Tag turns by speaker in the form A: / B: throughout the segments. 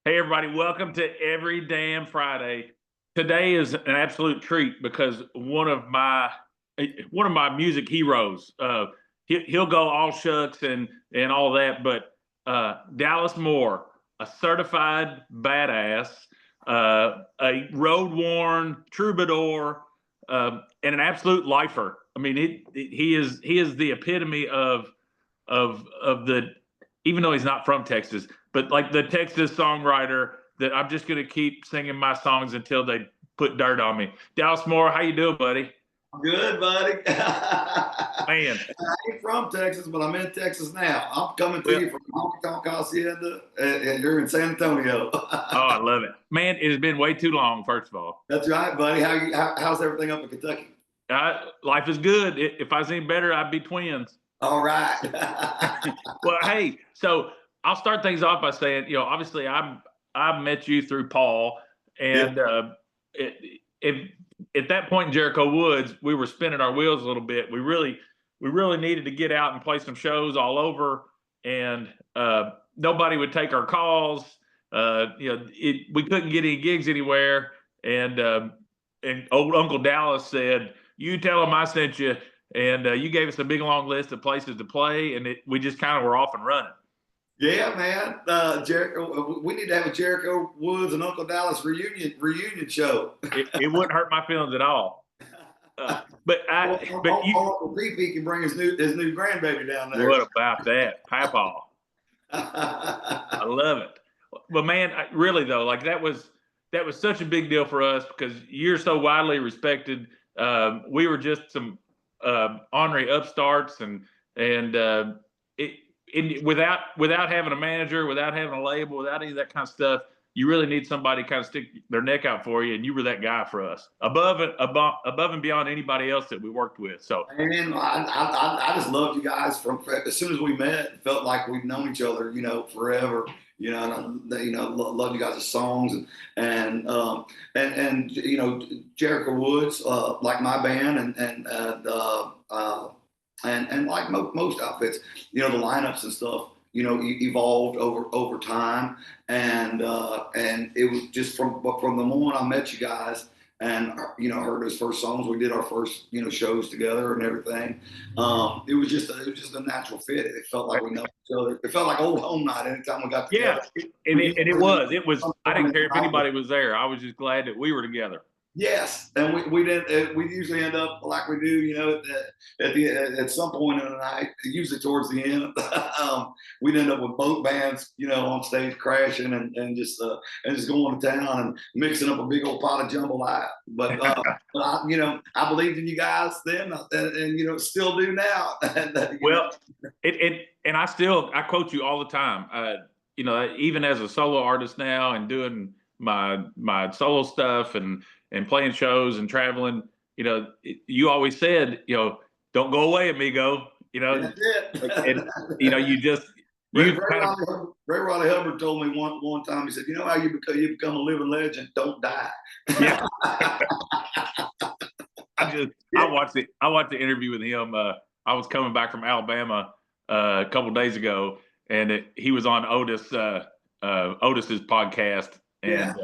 A: Hey everybody, welcome to Every Damn Friday. Today is an absolute treat because one of my music heroes. He'll go all shucks and all that, but Dallas Moore, a certified badass, a road worn troubadour, and an absolute lifer. I mean, he is the epitome of the, even though he's not from Texas, but like the Texas songwriter that I'm just gonna keep singing my songs until they put dirt on me. Dallas Moore, how you doing, buddy?
B: Good, buddy. I
A: Man,
B: ain't from Texas, but I'm in Texas now. I'm coming to
A: well,
B: you from Honky Tonk Hacienda, and you're in San Antonio.
A: oh, I love it. Man, it has been way too long, first of all.
B: That's right, buddy. How's everything up in Kentucky?
A: Life is good. If I was any better, I'd be twins.
B: All right.
A: Well, hey, so I'll start things off by saying, obviously I met you through Paul,
B: Yeah.
A: and if at that point in Jericho Woods, we were spinning our wheels a little bit. We really needed to get out and play some shows all over, and nobody would take our calls. We couldn't get any gigs anywhere, and old Uncle Dallas said, "You tell him I sent you." And you gave us a big long list of places to play, and we just kind of were off and running.
B: Yeah, man. Jericho, we need to have a Jericho Woods and Uncle Dallas reunion show.
A: It wouldn't hurt my feelings at all. But
B: Uncle Pee can bring his new grandbaby down there.
A: what about that, Papa? I love it. But man, really though, like that was such a big deal for us because you're so widely respected. We were just some ornery upstarts, without having a manager, without having a label, without any of that kind of stuff, you really need somebody to kind of stick their neck out for you, and you were that guy for us, above and beyond anybody else that we worked with. So,
B: And I just loved you guys from as soon as we met. It felt like we've known each other, forever. Love you guys' songs and Jericho Woods, like my band and like most outfits, the lineups and stuff, evolved over time, and it was just from the moment I met you guys and heard those first songs. We did our first shows together and everything. It was just a natural fit. It felt like we know each other. It felt like old home night anytime we got
A: yeah,
B: together.
A: it was. I didn't care if anybody was there. I was just glad that we were together.
B: Yes, and we didn't. We usually end up like we do, at some point in the night, usually towards the end. We'd end up with both bands, on stage crashing and just going to town and mixing up a big old pot of jambalaya. But I believed in you guys then, and still do now.
A: Well, and I quote you all the time. Even as a solo artist now and doing my solo stuff and playing shows and traveling, you always said, don't go away, amigo.
B: That's it.
A: And you just
B: Ray,
A: you
B: Ray,
A: kind of
B: Riley, Ray Riley Hubbard told me one time. He said, "You know how you become a living legend? Don't die."
A: yeah. I watched the interview with him. I was coming back from Alabama a couple days ago, and he was on Otis's podcast, and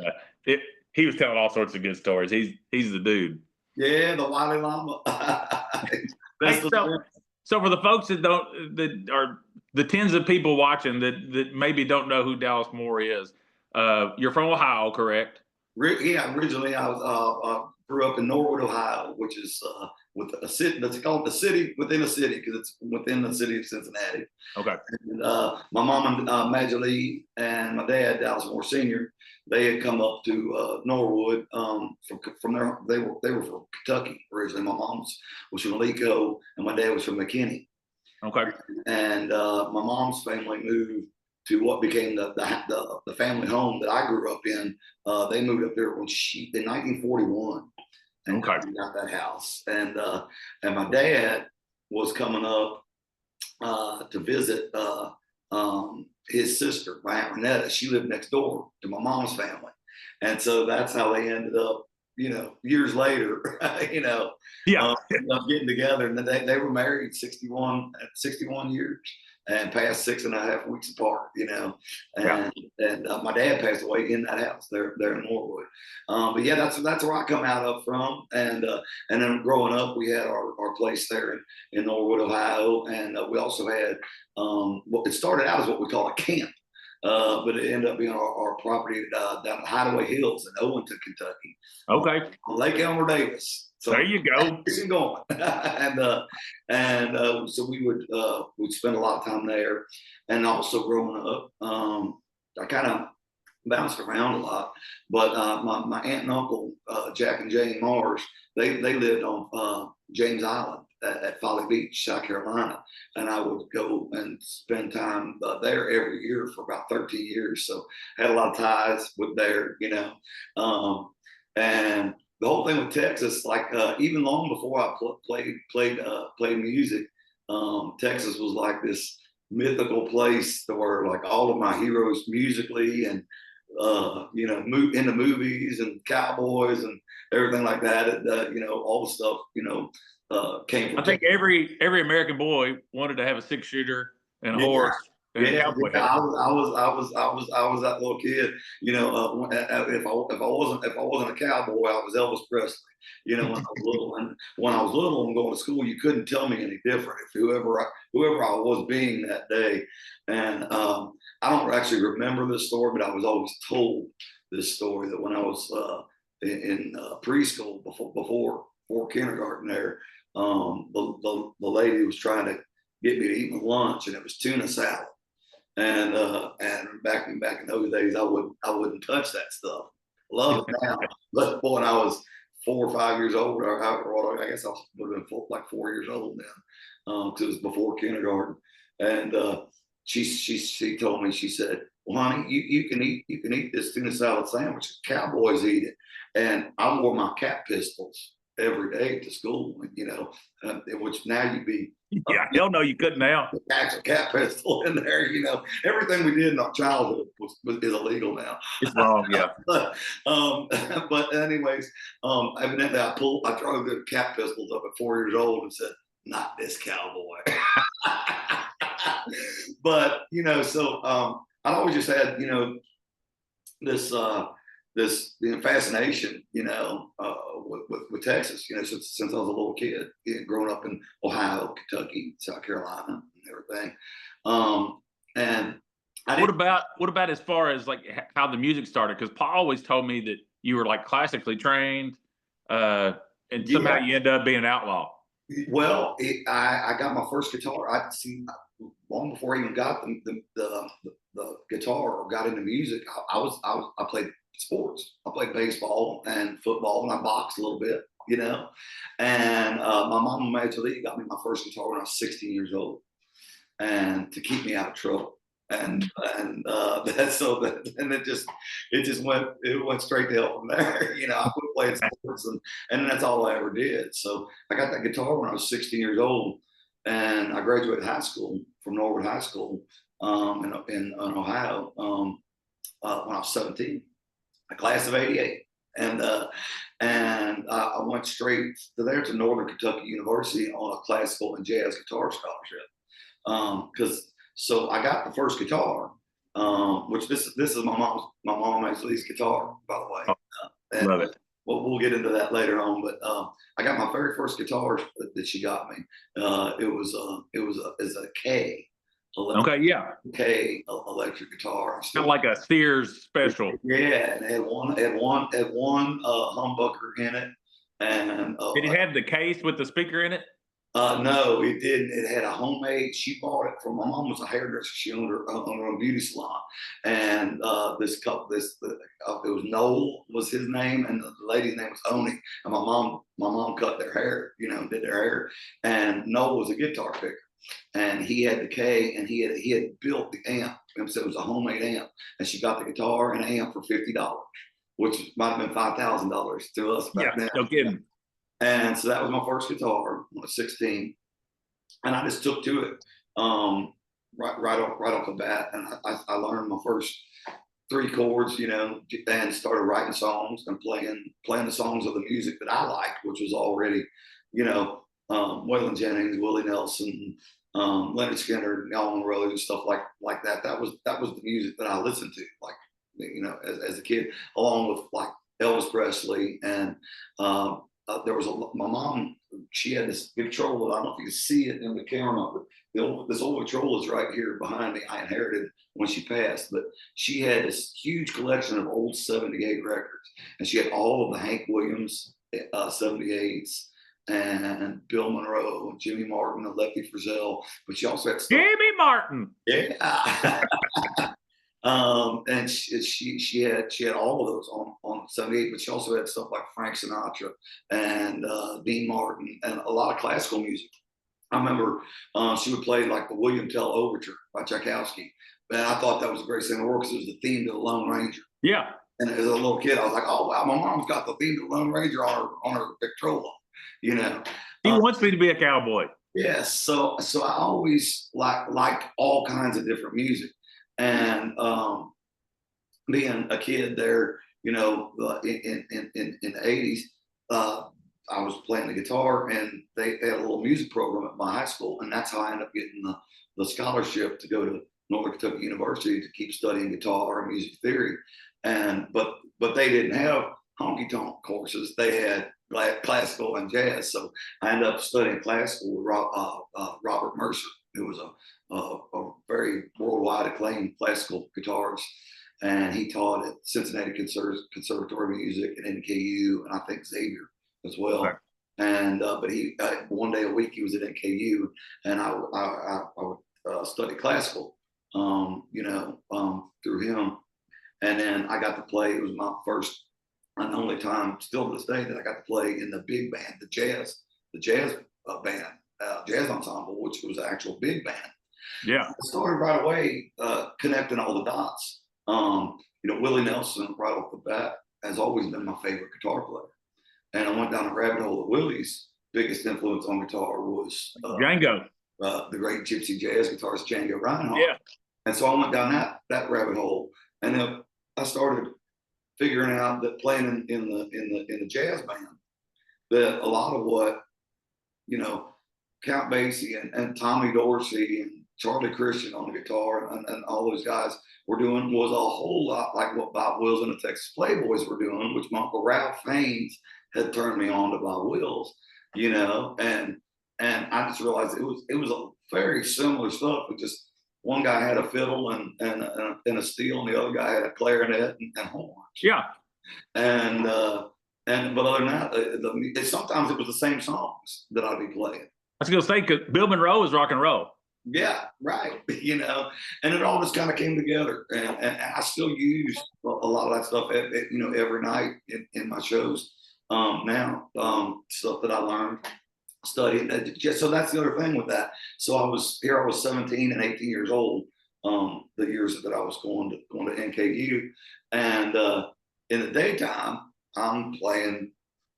B: Yeah.
A: he was telling all sorts of good stories. He's the dude.
B: Yeah, the Wally Llama.
A: Hey,
B: That's the
A: so for the folks that are the tens of people watching that maybe don't know who Dallas Moore is, you're from Ohio, correct?
B: Yeah, originally I was grew up in Norwood, Ohio, which is with a city that's called the city within a city because it's within the city of Cincinnati.
A: Okay.
B: And my mom and Major Lee and my dad, Dallas Moore Sr., they had come up to Norwood from there. They were from Kentucky originally. My mom was from Alico, and my dad was from McKinney.
A: Okay.
B: And my mom's family moved to what became the family home that I grew up in. They moved up there in 1941, and
A: Okay.
B: we got that house. And my dad was coming up to visit his sister, my Aunt Renetta. She lived next door to my mom's family, and so that's how they ended up. Years later,
A: Yeah.
B: getting together, and they were married 61 years. and passed 6.5 weeks apart,
A: Yeah.
B: and my dad passed away in that house there in Norwood. But yeah, that's where I come out of from, and then growing up, we had our place there in Norwood, Ohio, and we also had what it started out as what we call a camp. But it ended up being our property down at Hideaway Hills in Owenston, Kentucky,
A: Okay.
B: on Lake Elmer Davis. So
A: There you go.
B: fishing going, and so we'd spend a lot of time there, and also growing up, I kind of bounced around a lot. But my aunt and uncle, Jack and Jane Mars, they lived on James Island at Folly Beach, South Carolina, and I would go and spend time there every year for about 13 years. So had a lot of ties with there, and the whole thing with Texas, like even long before I played music, Texas was like this mythical place to where like all of my heroes musically and into movies and cowboys and everything like that. All the stuff came from.
A: I think every American boy wanted to have a 6-shooter and a horse and a cowboy hat.
B: I was that little kid. If I wasn't a cowboy, I was Elvis Presley. When I was little, and when I was little and going to school, you couldn't tell me any different. If whoever I was being that day, and I don't actually remember this story, but I was always told this story that when I was in preschool before kindergarten there, the lady was trying to get me to eat my lunch, and it was tuna salad. And back in those days, I wouldn't touch that stuff. Love it now, but when I was 4 or 5 years old, or however old, I guess I would have been like 4 years old then, because it was before kindergarten. And she told me, she said, "Well, honey, you can eat this tuna salad sandwich. Cowboys eat it." And I wore my cap pistols every day to school, which now you'd be.
A: Yeah, hell no, you couldn't now.
B: Actual cat pistol in there, everything we did in our childhood is illegal now.
A: It's wrong, yeah.
B: But anyways, evidently I drove the cat pistols up at 4 years old and said, "Not this cowboy." But so I always just had this fascination with Texas, since I was a little kid, growing up in Ohio, Kentucky, South Carolina, and everything. And
A: what about as far as like how the music started? Because Paul always told me that you were like classically trained, and somehow you end up being an outlaw.
B: Well, I got my first guitar. I see long before I even got the guitar or got into music. I played sports. I played baseball and football, and I boxed a little bit, And my mom and Major League got me my first guitar when I was 16 years old, and to keep me out of trouble. And it went straight to hell from there. I quit playing sports, and that's all I ever did. So I got that guitar when I was 16 years old, and I graduated high school from Norwood High School in Ohio when I was 17, a class of '88, and I went straight to Northern Kentucky University on a classical and jazz guitar scholarship. So I got the first guitar, which this is my mom Lee's guitar, by the way. And
A: Love it.
B: We'll get into that later on. But I got my very first guitar that she got me. It was a K.
A: Okay, yeah.
B: K electric guitar.
A: Kind of like a Sears special.
B: Yeah, and it had one humbucker in it. And
A: did it have the case with the speaker in it?
B: No, it didn't. It had a homemade. She bought it from my mom. Was a hairdresser. She owned her own beauty salon, and it was Noel was his name, and the lady's name was Oni. And my mom cut their hair, did their hair, and Noel was a guitar picker, and he had the K, and he had built the amp, and so it was a homemade amp, and she got the guitar and amp for $50, which might have been $5,000 to us back then.
A: No kidding.
B: And so that was my first guitar when I was 16, and I just took to it right off the bat, and I learned my first 3 chords, and started writing songs and playing the songs of the music that I liked, which was already, Waylon Jennings, Willie Nelson, Leonard Skinner, Alvin Rose, and stuff like that. That was the music that I listened to, like, you know, as a kid, along with like Elvis Presley. And there was my mom. She had this Victrola. I don't know if you can see it in the camera, but this old Victrola is right here behind me. I inherited when she passed, but she had this huge collection of old '78 records, and she had all of the Hank Williams '78s, and Bill Monroe, and Jimmy Martin, and Lefty Frizzell. But she also had stuff.
A: Jimmy Martin.
B: Yeah. And she had all of those on '78, but she also had stuff like Frank Sinatra and Dean Martin and a lot of classical music. I remember she would play like the William Tell Overture by Tchaikovsky, and I thought that was the greatest thing in the world because it was the theme to the Lone Ranger.
A: Yeah.
B: And as a little kid, I was like, "Oh wow, my mom's got the theme to the Lone Ranger on her Victrola," you know.
A: He wants me to be a cowboy.
B: Yes, so I always liked all kinds of different music, and being a kid there, you know, in the '80s, I was playing the guitar, and they had a little music program at my high school, and that's how I ended up getting the scholarship to go to Northern Kentucky University to keep studying guitar and music theory. And but they didn't have honky tonk courses; they had classical and jazz. So I ended up studying classical with Robert Mercer, who was a very worldwide acclaimed classical guitarist, and he taught at Cincinnati Conservatory of Music and NKU, and I think Xavier as well.
A: Okay.
B: And but he one day a week he was at NKU, and I would study classical, you know, through him. And then I got to play. It was my first and only time, still to this day, that I got to play in the big band, the jazz band, jazz ensemble, which was an actual big band.
A: Yeah.
B: I started right away connecting all the dots. You know, Willie Nelson, right off the bat, has always been my favorite guitar player. And I went down a rabbit hole of Willie's biggest influence on guitar was
A: Django.
B: The great gypsy jazz guitarist Django Reinhardt.
A: Yeah.
B: And so I went down that rabbit hole, and then I started figuring out that playing in the jazz band, that a lot of what, you know, Count Basie and Tommy Dorsey and Charlie Christian on the guitar and all those guys were doing was a whole lot like what Bob Wills and the Texas Playboys were doing, which my Uncle Ralph Haynes had turned me on to Bob Wills, you know, and I just realized it was a very similar stuff, with just one guy had a fiddle and a steel, and the other guy had a clarinet and horns.
A: Yeah.
B: And but other than that, sometimes it was the same songs that I'd be playing.
A: I was gonna say, because Bill Monroe is rock and roll.
B: Yeah, right. You know, and it all just kind of came together, and I still use a lot of that stuff, you know, every night in my shows now. Stuff that I learned studying. So that's the other thing with that. So I was 17 and 18 years old, the years that I was going to NKU, and in the daytime I'm playing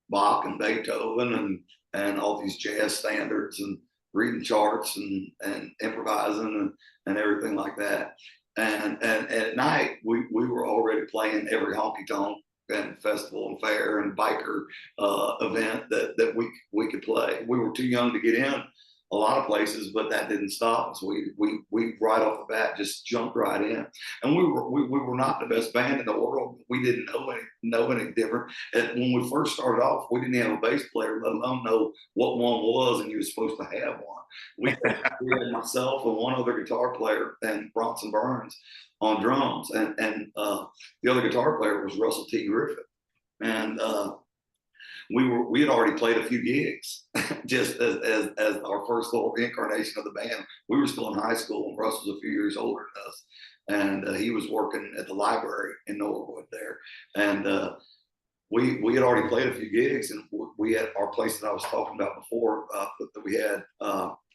B: Bach and Beethoven and all these jazz standards and reading charts and improvising and everything like that. And at night we were already playing every honky tonk and festival and fair and biker event that we could play. We were too young to get in a lot of places, but that didn't stop us. We right off the bat just jumped right in, and we were not the best band in the world. We didn't know any different. And when we first started off, we didn't have a bass player, let alone know what one was, and you were supposed to have one. We had myself and one other guitar player and Bronson Burns on drums, and the other guitar player was Russell T. Griffith, and we had already played a few gigs just as our first little incarnation of the band. We were still in high school, and Russ was a few years older than us, and he was working at the library in Norwood there, and we had already played a few gigs, and we had our place that I was talking about before that we had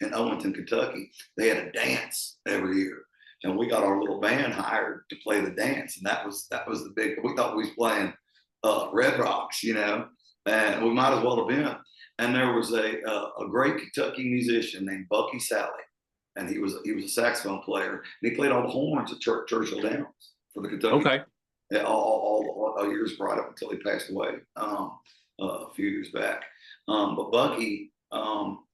B: in Owenston, Kentucky. They had a dance every year, and we got our little band hired to play the dance, and that was the big. We thought we was playing Red Rocks, you know, and we might as well have been. And there was a great Kentucky musician named Bucky Sally, and he was a saxophone player, and he played all the horns at Churchill Downs for the Kentucky.
A: Okay.
B: Yeah, all years right up until he passed away a few years back. But Bucky,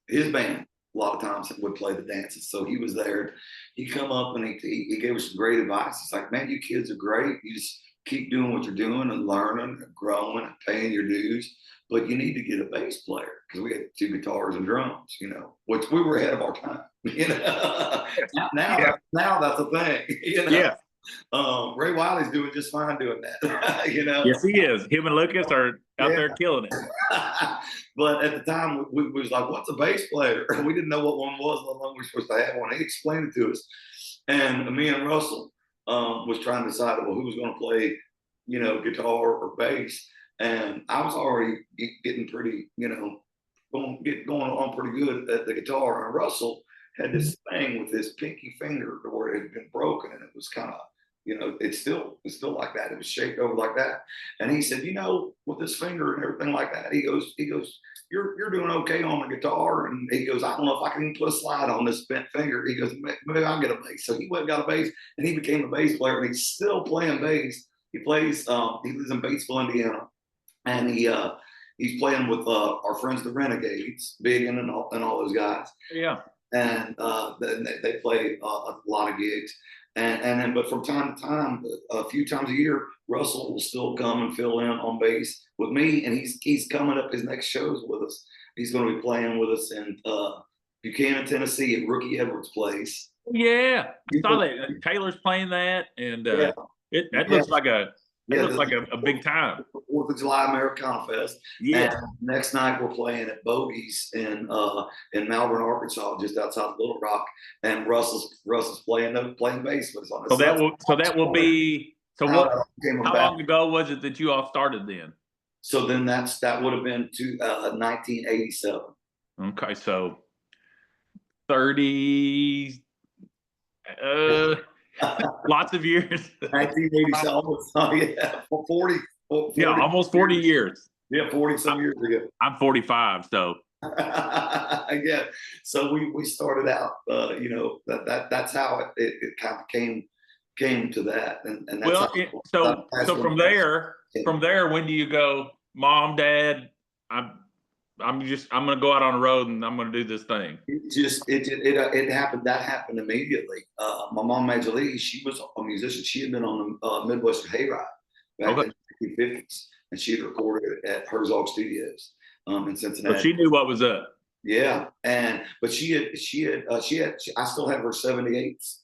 B: his band a lot of times would play the dances. So he was there. He come up and he gave us some great advice. He's like, man, you kids are great. You just keep doing what you're doing and learning and growing and paying your dues. But you need to get a bass player because we had 2 guitars and drums, you know, which we were ahead of our time. You know, now that's a thing. You know,
A: Yeah.
B: Ray Wiley's doing just fine doing that. You know.
A: Yes, he is. Him and Lucas are out there killing it.
B: But at the time, we was like, "What's a bass player?" We didn't know what one was, how long we were supposed to have one. He explained it to us, and me and Russell was trying to decide, well, who was going to play, you know, guitar or bass. And I was already getting pretty, you know, going on pretty good at the guitar. And Russell had this thing with his pinky finger where it had been broken, and it was kind of, you know, it's still like that. It was shaped over like that. And he said, you know, with this finger and everything like that, he goes, you're doing okay on the guitar. And he goes, I don't know if I can even put a slide on this bent finger. He goes, maybe I'll get a bass. So he went and got a bass, and he became a bass player, and he's still playing bass. He plays, he lives in Batesville, Indiana, and he's playing with our friends, the Renegades, Biggin and all those guys.
A: Yeah.
B: And they play a lot of gigs. And then, but from time to time, a few times a year, Russell will still come and fill in on bass with me, and he's coming up his next shows with us. He's going to be playing with us in Buchanan, Tennessee, at Rookie Edwards' place.
A: Yeah, I saw that. Taylor's playing that, and that looks like a big time.
B: 4th of July Americana Fest.
A: Yeah.
B: And next night we're playing at Bogey's in Malvern, Arkansas, just outside of Little Rock. And Russell's playing bass with us on this.
A: So that will be. So what? How long ago was it that you all started then?
B: So then that would have been 1987.
A: Okay, so 30. Lots of years.
B: 1987. Oh yeah, 40.
A: Yeah, almost 40 years.
B: Yeah, 40 some years ago.
A: I'm 45, so.
B: Yeah, so we started out, you know, that's how it kind of came to that, and that's
A: well. So from there, when do you go, Mom, Dad? I'm gonna go out on the road and I'm gonna do this thing.
B: It happened. That happened immediately. My mom, Major she was a musician. She had been on the Midwestern Hayride back in the 1950s, and she had recorded at Herzog Studios in Cincinnati.
A: So she knew what was up.
B: Yeah, but she had. I still have her 78s.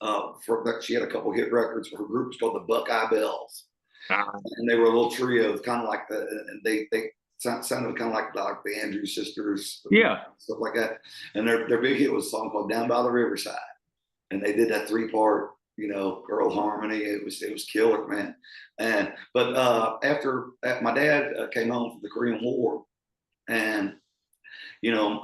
B: She had a couple hit records. Her group was called the Buckeye Bells, and they were a little trio, kind of like they sounded kind of like the Andrews Sisters, stuff like that. And their big hit was a song called "Down by the Riverside," and they did that 3-part, you know, girl harmony. It was killer, man. But after my dad came home from the Korean War, and you know,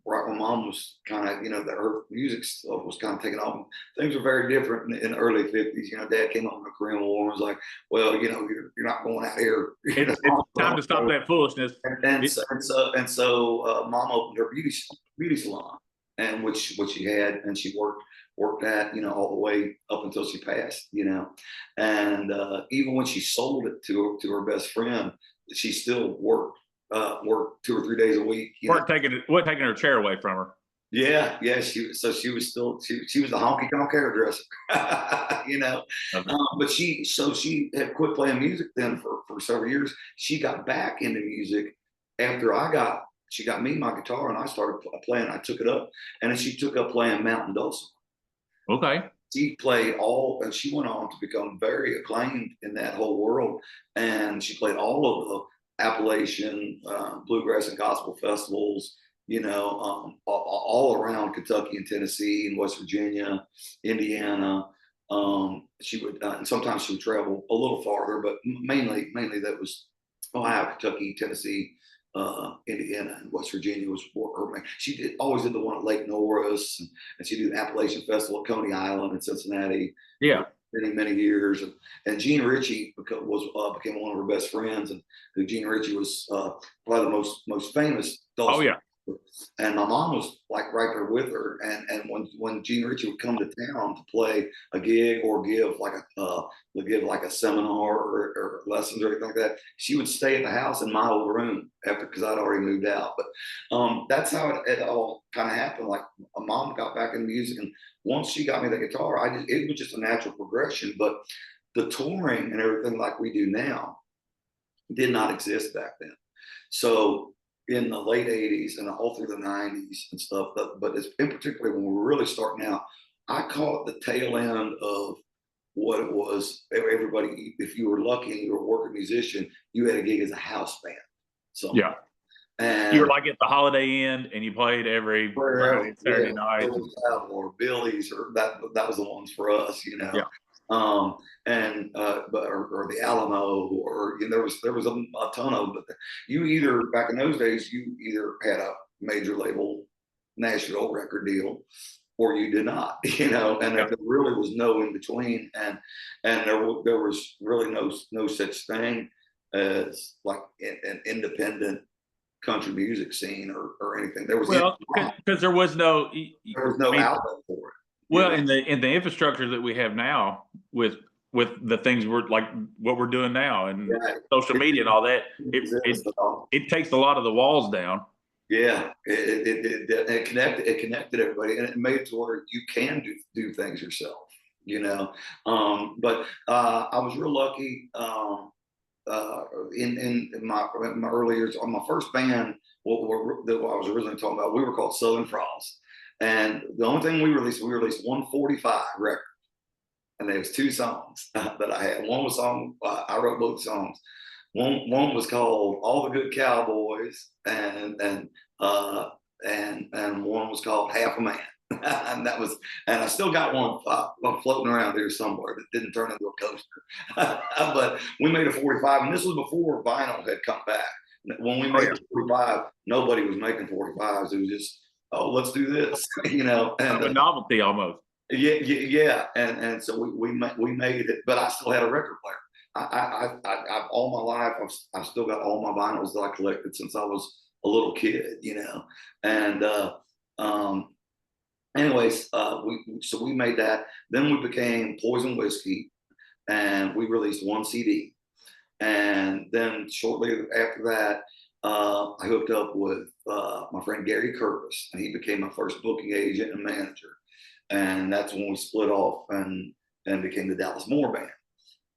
B: right when Mom was kind of, you know, her music stuff was kind of taking off. Things were very different in the early 50s. You know, Dad came home from the Korean War and was like, well, you know, you're not going out here.
A: It's time to stop that foolishness.
B: And so Mom opened her beauty salon, and which she had, and she worked at, you know, all the way up until she passed, you know. And even when she sold it to her best friend, she still worked 2 or 3 days a week.
A: Weren't taking her chair away from her.
B: Yeah. She was still she was the honky tonk hairdresser, you know.
A: Okay.
B: But she had quit playing music then for several years. She got back into music after she got me my guitar, and I started playing. I took it up, and then she took up playing mountain dulcimer.
A: Okay.
B: She played and she went on to become very acclaimed in that whole world, and she played all of the Appalachian bluegrass and gospel festivals, you know, all around Kentucky and Tennessee and West Virginia, Indiana. She would, and sometimes she would travel a little farther, but mainly that was Ohio, Kentucky, Tennessee, Indiana, and West Virginia was her main. She always did the one at Lake Norris, and she did the Appalachian Festival at Coney Island in Cincinnati.
A: Yeah.
B: Many years, and Gene Ritchie became one of her best friends, and Gene Ritchie was probably the most famous dulcimer And my mom was like right there with her. And when Gene Ritchie would come to town to play a gig or give like a seminar or lessons or anything like that, she would stay at the house in my old room because I'd already moved out. But that's how it all kind of happened. Like my mom got back in music, and once she got me the guitar, it was just a natural progression. But the touring and everything like we do now did not exist back then. So in the late 80s and all through the 90s and stuff, but it's in particular when we're really starting out, I call it the tail end of what it was. Everybody, if you were lucky and you were a working musician, you had a gig as a house band. So
A: Yeah.
B: and
A: You were like at the Holiday Inn, and you played every Friday and Saturday night.
B: Or Billy's, or that was the ones for us, you know.
A: Yeah.
B: Or the Alamo, or there was a ton of them. But you either back in those days, you either had a major label national record deal, or you did not, you know. And there really was no in between, and there was really no such thing as like an independent country music scene or anything. There was
A: because there was no
B: outlet for it.
A: Well, in the infrastructure that we have now with the things we're like what we're doing now and social media and all that, it takes a lot of the walls down.
B: Yeah, it connected everybody, and it made it to where you can do things yourself, you know. But I was real lucky in my early years on my first band. What I was originally talking about, we were called Southern Frost. And the only thing we released 145 record, and there was 2 songs that I had. One was I wrote both songs. One was called "All the Good Cowboys," and one was called "Half a Man." and I still got one floating around here somewhere that didn't turn into a coaster. But we made a 45, and this was before vinyl had come back. When we made the 45, nobody was making 45s. It was just, oh, let's do this, you know, and
A: a novelty almost.
B: Yeah. And so we made it, but I still had a record player. I've all my life, I've still got all my vinyls that I collected since I was a little kid, you know. And anyways, we made that. Then we became Poison Whiskey, and we released 1 CD. And then shortly after that, I hooked up with my friend Gary Curtis, and he became my first booking agent and manager. And that's when we split off and became the Dallas Moore Band.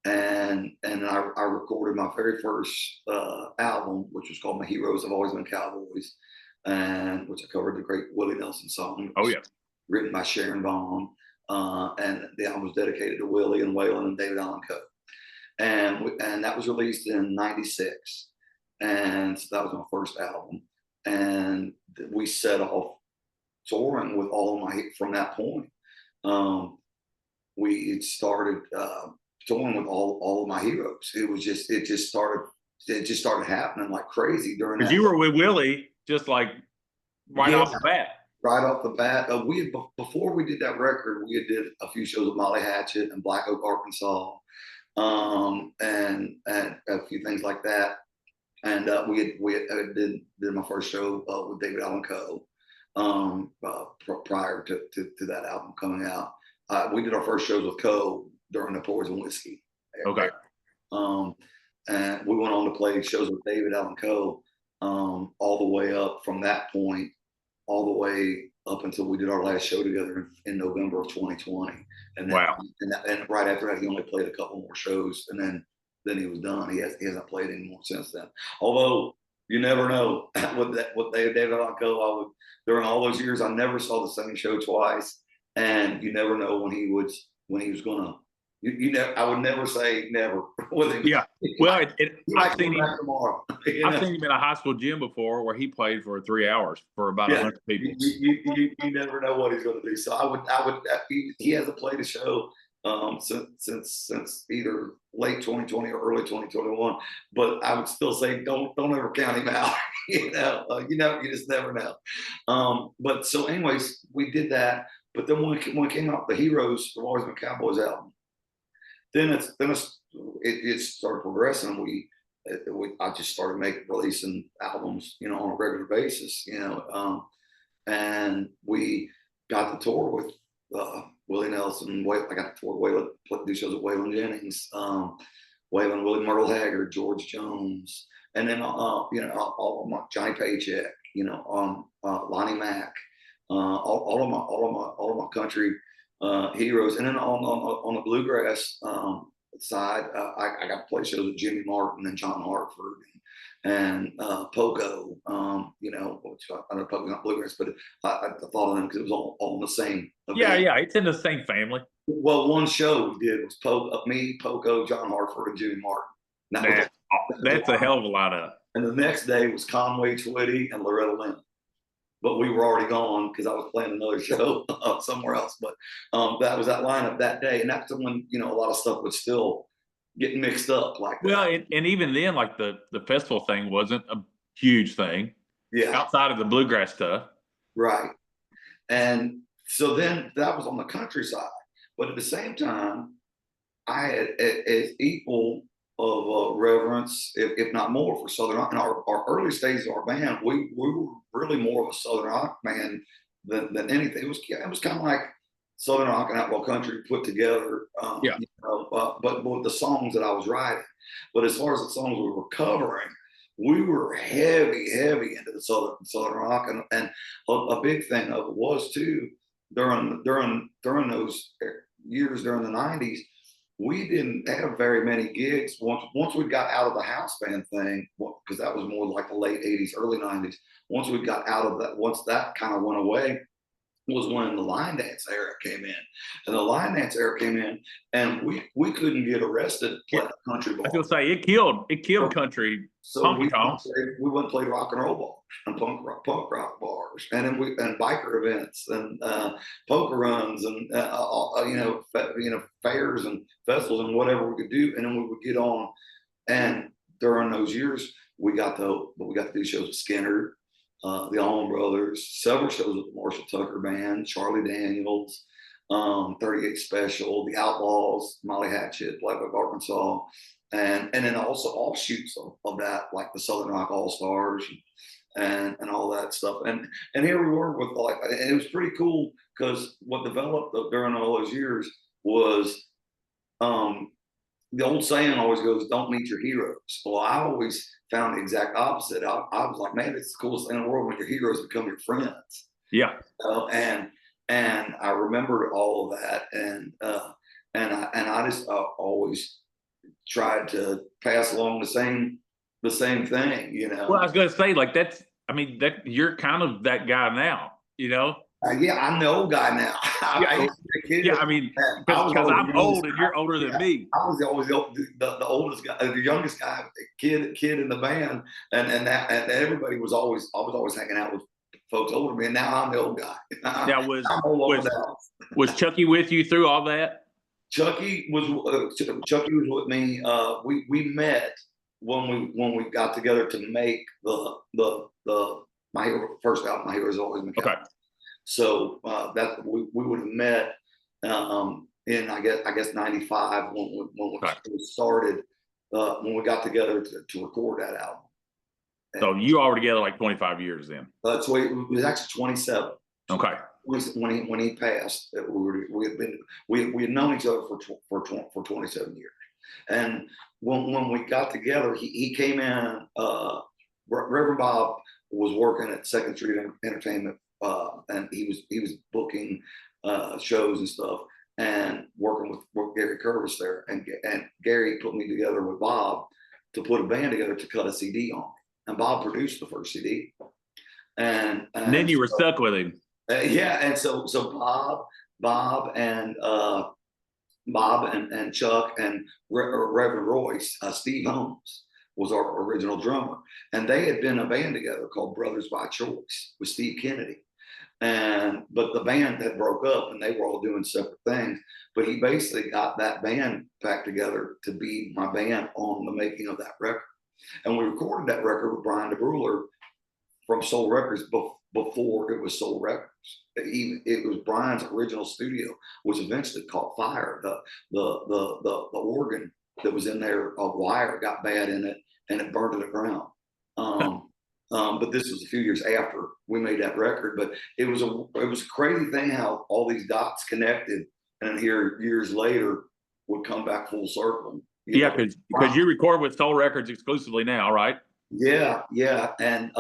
B: And I recorded my very first album, which was called My Heroes Have Always Been Cowboys, and which I covered the great Willie Nelson song.
A: Oh yeah,
B: written by Sharon Vaughn, and the album was dedicated to Willie and Waylon and David Allen Coe. And that was released in '96, and so that was my first album. And we set off touring with all of from that point. We started touring with all of my heroes. It just started happening like crazy during that.
A: Because you were with Willie just like right off the bat.
B: Right off the bat, before we did that record, we did a few shows with Molly Hatchet and Black Oak, Arkansas, and a few things like that. And we did my first show with David Allen Coe prior to that album coming out. We did our first shows with Coe during the Poison Whiskey.
A: Okay.
B: And we went on to play shows with David Allen Coe all the way up from that point, all the way up until we did our last show together in November of 2020. And then,
A: wow.
B: And right after that, he only played a couple more shows, and then he was done. He hasn't played anymore since then. Although you never know with David Allen Coe, during all those years, I never saw the same show twice, and you never know when he was gonna. I would never say never with him.
A: Yeah. Well, I've seen him
B: tomorrow.
A: I've seen him in a high school gym before where he played for 3 hours for about 100 people.
B: You never know what he's going to do. So I would. He hasn't played a show since either late 2020 or early 2021. But I would still say don't ever count him out. You you just never know. But so anyways, we did that. But then when it came out, the Heroes Have Always Been Cowboys album. Then it started progressing. I just started releasing albums, on a regular basis, and we got to tour with Willie Nelson. I got to tour with Waylon, do shows with Waylon Jennings, Waylon, Willie Myrtle Haggard, George Jones, and then all of my Johnny Paycheck, Lonnie Mack, all of my country heroes, and then on the bluegrass side, I got to play shows with Jimmy Martin and John Hartford and Poco. Which I know Poco's not bluegrass, but I thought of them because it was all in the same event.
A: Yeah, it's in the same family.
B: Well, one show we did was me, Poco, John Hartford, and Jimmy Martin.
A: That's a hell of a lineup.
B: And the next day was Conway Twitty and Loretta Lynn. But we were already gone because I was playing another show somewhere else. But that was that lineup that day. And that's when, a lot of stuff was still getting mixed up like that.
A: Well, and even then, like the festival thing wasn't a huge thing.
B: Yeah.
A: Outside of the bluegrass stuff.
B: Right. And so then that was on the countryside. But at the same time, I had as equal of reverence, if not more, for Southern rock. In our early stages of our band, we were really more of a Southern rock band than anything. It was kind of like Southern rock and outlaw country put together. But with the songs that I was writing. But as far as the songs we were covering, we were heavy into the Southern rock, and a big thing of it was too during those years during the '90s. We didn't have very many gigs once we got out of the house band thing, because that was more like the late '80s, early '90s. Once we got out of that, once that kind of went away, was when the line dance era came in. And the line dance era came in, and we couldn't get arrested playing country ball.
A: I was gonna say it killed country.
B: So we went and played rock and roll bars and punk rock bars, and then and biker events and poker runs and fairs and festivals and whatever we could do, and then we would get on. And during those years, we got to do shows with Skinner, the Allman Brothers, several shows with the Marshall Tucker Band, Charlie Daniels, 38 Special, the Outlaws, Molly Hatchet, Black Oak, Arkansas, and then also offshoots of that, like the Southern Rock All Stars and all that stuff. And here we were with and it was pretty cool because what developed during all those years was the old saying always goes, "Don't meet your heroes." Well, I always found the exact opposite. I was like, man, it's the coolest thing in the world when your heroes become your friends.
A: Yeah.
B: And I remembered all of that, and I just always tried to pass along the same thing,
A: Well, I was gonna say, like, that you're kind of that guy now,
B: Yeah, I'm the old guy now.
A: Because I'm old and you're older than me.
B: I was always the oldest guy, the youngest guy, kid in the band, and everybody was always hanging out with folks older than me. And now I'm the old guy.
A: Now was Chucky with you through all that?
B: Chucky was with me. We met when we got together to make the my hero first album. My Hero Is Always McCall.
A: Okay.
B: So that we would have met in I guess '95 when we started when we got together to record that album.
A: So you all were together like 25 years then.
B: So it was actually 27.
A: Okay.
B: When he passed, we had known each other for 27 years, and when we got together, he came in. Reverend Bob was working at Second Street Entertainment, and he was booking shows and stuff, and working with Gary Curvis there, and Gary put me together with Bob to put a band together to cut a CD on, and Bob produced the first CD, and
A: then you were stuck with him.
B: And so Bob and Chuck and Reverend Royce, Steve Holmes was our original drummer, and they had been a band together called Brothers by Choice with Steve Kennedy, but the band had broke up and they were all doing separate things. But he basically got that band back together to be my band on the making of that record, and we recorded that record with Brian DeBruler from Soul Records before it was Soul Records. It was Brian's original studio, which eventually caught fire. The organ that was in there, a wire got bad in it, and it burned to the ground. But this was a few years after we made that record. But it was a crazy thing how all these dots connected, and here years later would come back full circle.
A: Yeah, because you record with Soul Records exclusively now, right?
B: Yeah, yeah, and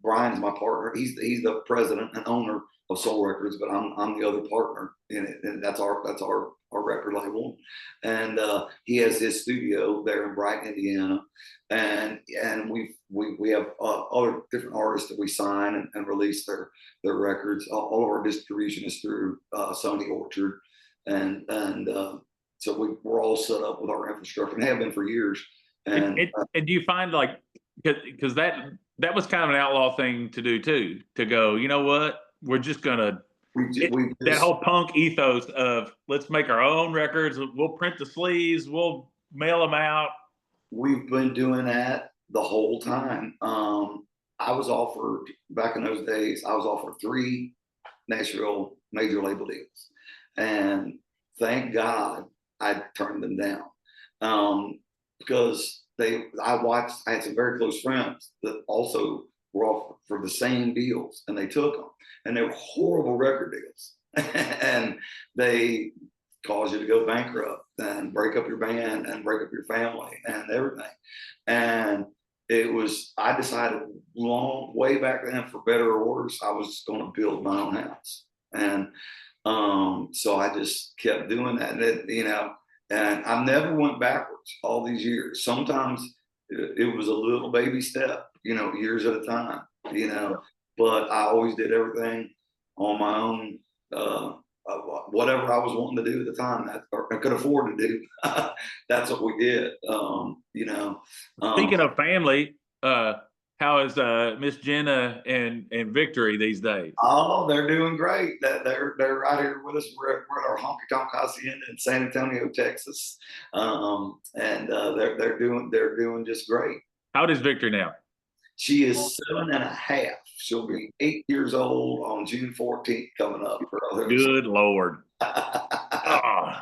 B: Brian's my partner. He's the president and owner of Soul Records, but I'm the other partner in it, and that's our record label. And he has his studio there in Brighton, Indiana, and we have other different artists that we sign and release their records. All of our distribution is through Sony Orchard, and so we're all set up with our infrastructure and have been for years.
A: And do you find like, because that was kind of an outlaw thing to do too, to go, you know what, we're just gonna that whole punk ethos of let's make our own records, we'll print the sleeves, we'll mail them out.
B: We've been doing that the whole time. I was offered back in those days. I was offered 3 Nashville major label deals, and thank God I turned them down. Because I had some very close friends that also were offered for the same deals, and they took them, and they were horrible record deals, and they cause you to go bankrupt and break up your band and break up your family and everything. And I decided way back then, for better or worse, I was going to build my own house, and so I just kept doing that, and and I never went backwards all these years. Sometimes it was a little baby step, years at a time, but I always did everything on my own, whatever I was wanting to do at the time that I could afford to do. That's what we did.
A: Speaking of family, how is Miss Jenna and Victory these days?
B: Oh, they're doing great. They're right here with us. We're at our honky tonk hacienda in San Antonio, Texas, and they're doing just great.
A: How old is Victory now?
B: She is 7.5. She'll be 8 years old on June 14th coming up.
A: Good Lord. Oh,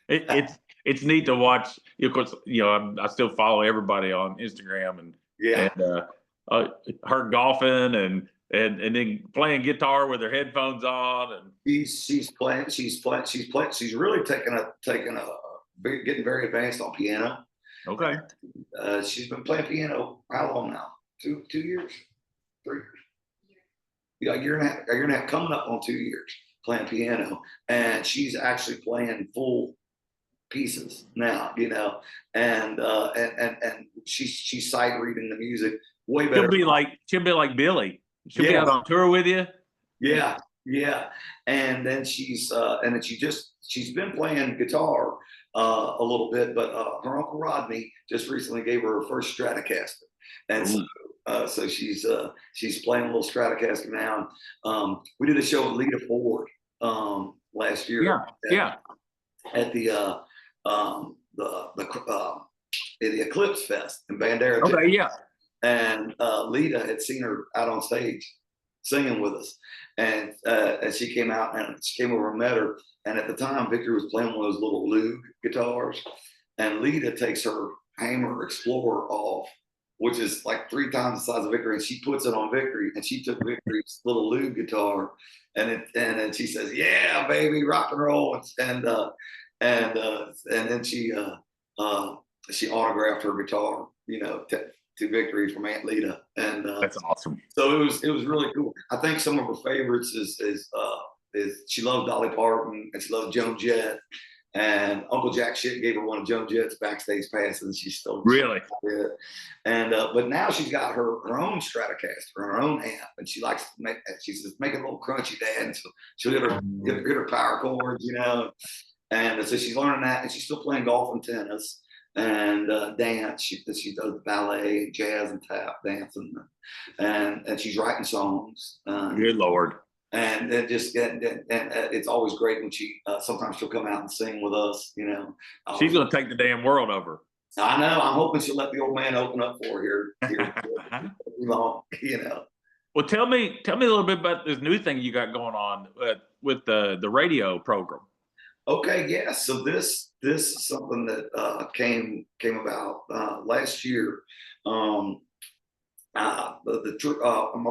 A: it's neat to watch. Of course, I still follow everybody on Instagram, and her golfing and then playing guitar with her headphones on, and
B: she's really getting very advanced on piano.
A: Okay.
B: She's been playing piano how long now? 2 years, 3 years. Yeah, a year and a half, coming up on 2 years playing piano, and she's actually playing full pieces now, and she's sight reading the music way better.
A: She'll be like Billy. She'll be out on tour with you.
B: Yeah. And then she's been playing guitar a little bit, but her Uncle Rodney just recently gave her her first Stratocaster, and so she's playing a little Stratocaster now. We did a show with Lita Ford last year. At the Eclipse Fest in Bandera.
A: Okay, yeah.
B: And Lita had seen her out on stage singing with us, and she came out and she came over and met her. And at the time, Victor was playing one of those little Loog guitars, and Lita takes her Hammer Explorer off, which is like 3 times the size of Victory, and she puts it on Victory, and she took Victory's little Loog guitar, and then she says, "Yeah, baby, rock and roll," and then she autographed her guitar, to Victory from Aunt Lita, and
A: that's awesome.
B: So it was really cool. I think some of her favorites is she loves Dolly Parton, and she loves Joan Jett, and Uncle Jack Shit gave her one of Joan Jett's backstage passes, and she still
A: really
B: it. And but now she's got her own Stratocaster, her own amp, and she likes to make. She's just making a little crunchy dance. So she'll hit her power chords, and so she's learning that, and she's still playing golf and tennis and dance. She does ballet, jazz, and tap dancing, and she's writing songs.
A: Good Lord.
B: And it's always great when sometimes she'll come out and sing with us.
A: She's gonna take the damn world over.
B: I know. I'm hoping she'll let the old man open up for her here.
A: Well, tell me a little bit about this new thing you got going on with the radio program.
B: Okay, yeah. So this is something that came about last year. Um, my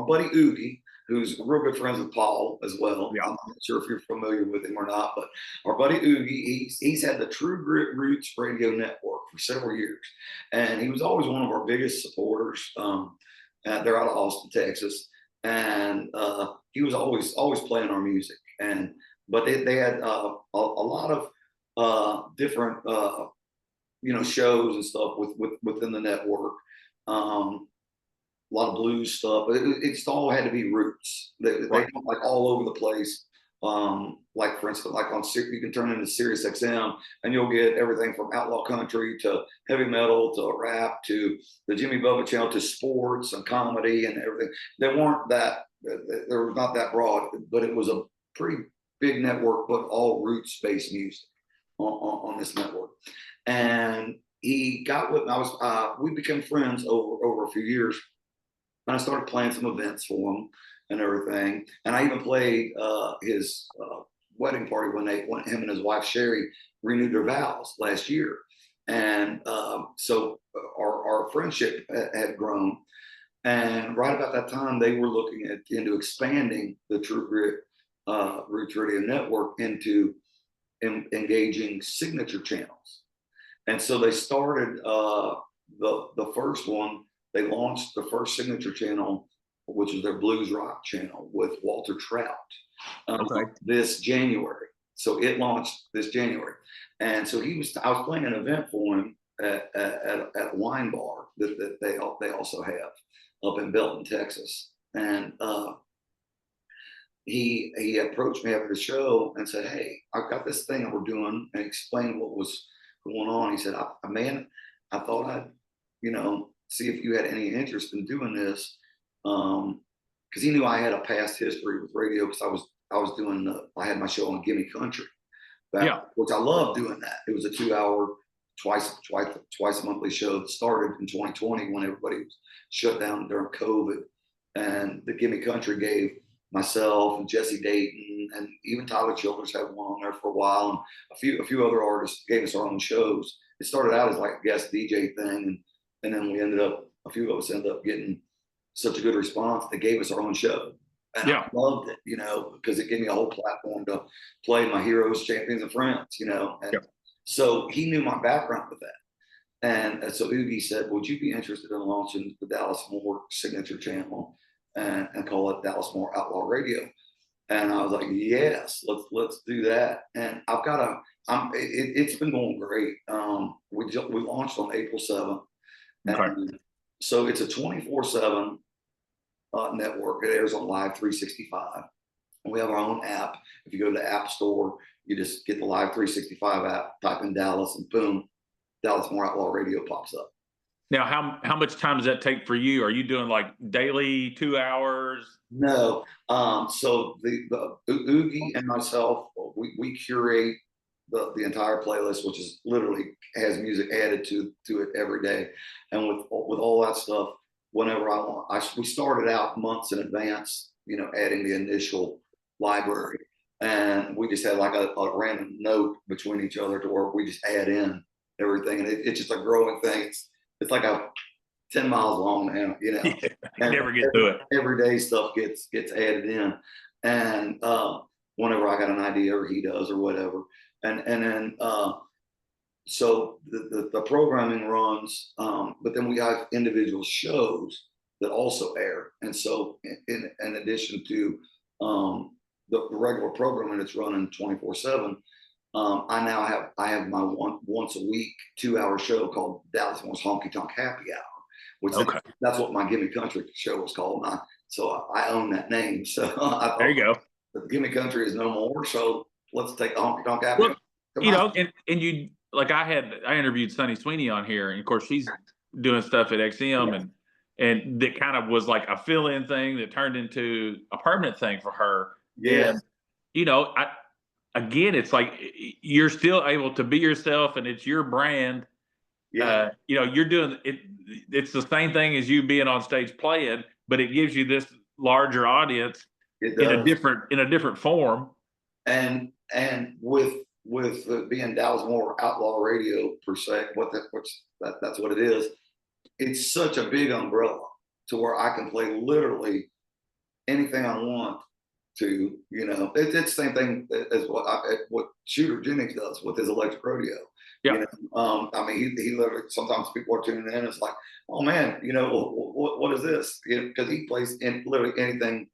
B: buddy Oogie, who's real good friends with Paul as well.
A: Yeah.
B: I'm not sure if you're familiar with him or not, but our buddy Oogie, he's had the True Grit Roots Radio Network for several years, and he was always one of our biggest supporters. They're out of Austin, Texas, and he was always playing our music. And but they had a lot of different shows and stuff within the network. Um, a lot of blues stuff, but it's all had to be roots. They
A: Right.
B: don't like all over the place. Like for instance, like you can turn into Sirius XM and you'll get everything from outlaw country to heavy metal to rap to the Jimmy Bubba channel to sports and comedy and everything. They weren't that, they were not that broad, but it was a pretty big network, but all roots based music on this network. And he got with, we became friends over a few years, and I started playing some events for him and everything. And I even played his wedding party when him and his wife Sherry renewed their vows last year. And so our friendship had grown. And right about that time, they were looking into expanding the True Grit Roots Radio Network into engaging signature channels. And so they started the first one. They launched the first signature channel, which was their blues rock channel with Walter Trout
A: Okay.
B: this January. So it launched this January, and so I was playing an event for him at a wine bar that they also have up in Belton, Texas, and he approached me after the show and said, "Hey, I've got this thing that we're doing," and explained what was going on. He said, "Man, I thought I'd, see if you had any interest in doing this," because he knew I had a past history with radio because I was doing I had my show on Gimme Country,
A: Yeah.
B: which I loved doing that. It was a 2 hour, twice a monthly show that started in 2020 when everybody was shut down during COVID, and the Gimme Country gave myself and Jesse Dayton and even Tyler Childers had one on there for a while, and a few other artists gave us our own shows. It started out as like a guest DJ thing, and then a few of us ended up getting such a good response. They gave us our own show, and
A: Yeah.
B: I loved it, because it gave me a whole platform to play my heroes, champions, and friends, and
A: Yeah.
B: so he knew my background with that. And so Oogie said, "Would you be interested in launching the Dallas Moore signature channel and call it Dallas Moore Outlaw Radio?" And I was like, "Yes, let's do that." And it's been going great. We launched on April 7th,
A: Okay.
B: and so it's a 24/7 network. It airs on Live 365. And we have our own app. If you go to the App Store, you just get the Live 365 app, type in Dallas, and boom, Dallas Moore Outlaw Radio pops up.
A: Now, how much time does that take for you? Are you doing like daily 2 hours?
B: No, so the Oogie and myself, we curate the entire playlist, which is literally has music added to it every day, and with all that stuff, whenever I want, we started out months in advance, adding the initial library, and we just had like a random note between each other to where we just add in everything, and it's just a growing thing. It's like a 10 miles long now,
A: Yeah,
B: and
A: never get to it.
B: everyday stuff gets added in. And whenever I got an idea or he does or whatever. And then so the programming runs, but then we have individual shows that also air. And so in addition to the regular programming that's running 24/7, I have my once a week 2 hour show called Dallas Moore's Honky Tonk Happy Hour, which
A: Okay.
B: that's what my Gimme Country show was called. So I own that name. So I thought,
A: There you go.
B: the Gimme Country is no more. So let's take the Honky Tonk Happy
A: Well,
B: Hour to my.
A: and you like I interviewed Sunny Sweeney on here, and of course she's doing stuff at XM,
B: Yeah.
A: and that kind of was like a fill-in thing that turned into a permanent thing for her.
B: Yeah.
A: And I again, it's like you're still able to be yourself, and it's your brand.
B: Yeah.
A: You're doing it. It's the same thing as you being on stage playing, but it gives you this larger audience
B: It
A: in
B: does.
A: a different form.
B: And with with being Dallas Moore Outlaw Radio per se, that's what it is. It's such a big umbrella to where I can play literally anything I want to. It's the same thing as what Shooter Jennings does with his electric rodeo.
A: Yeah.
B: I mean, he literally, sometimes people are tuning in. It's like, oh man, what is this? Because he plays in literally anything.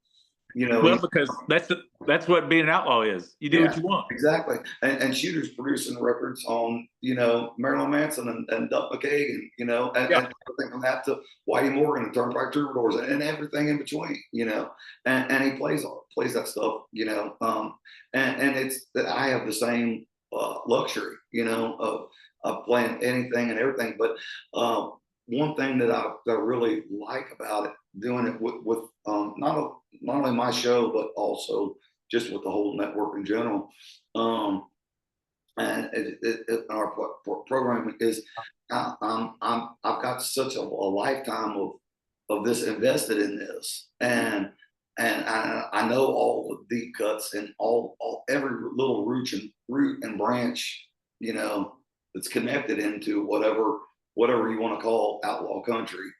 A: Well, because that's what being an outlaw is. You do what you want.
B: Exactly. And Shooter's producing records on, Marilyn Manson and Duck McKagan, and everything from that to Whitey Morgan and Turnpike Troubadours and everything in between, and he plays that stuff, and it's that I have the same luxury, of playing anything and everything. But one thing that I really like about it, doing it with not only my show, but also just with the whole network in general, and our program is, I've got such a lifetime of this invested in this, and I know all the deep cuts and all every little root and branch, that's connected into whatever you want to call outlaw country.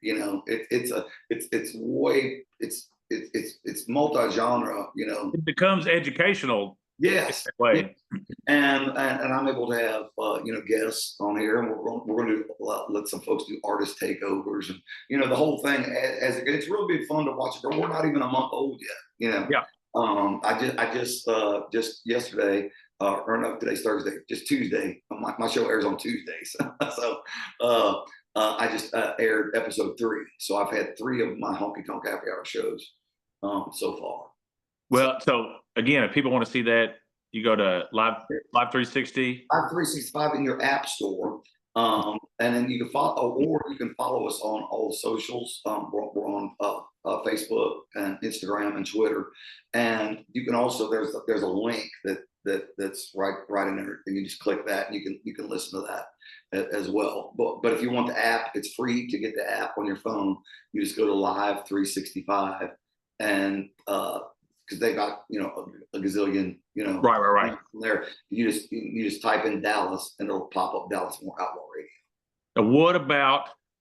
B: It's multi-genre.
A: It becomes educational.
B: Yes.
A: Way.
B: And I'm able to have guests on here, and we're going to let some folks do artist takeovers, and the whole thing. As it's really been fun to watch it. But we're not even a month old yet.
A: Yeah.
B: I just yesterday, or no, today's Thursday, just Tuesday. My show airs on Tuesdays, so I just aired episode 3. So I've had 3 of my honky tonk happy hour shows so far.
A: Well, so again, if people want to see that, you go to Live 360.
B: Live 365 in your app store, and then you can follow, or you can follow us on all the socials. We're on Facebook and Instagram and Twitter, and you can also there's a link that's right in there, and you just click that, and you can listen to that as well. But if you want the app, it's free to get the app on your phone. You just go to Live 365, and because they got a gazillion
A: right
B: from there. You just type in Dallas, and it'll pop up Dallas Moore Outlaw Radio.
A: Now,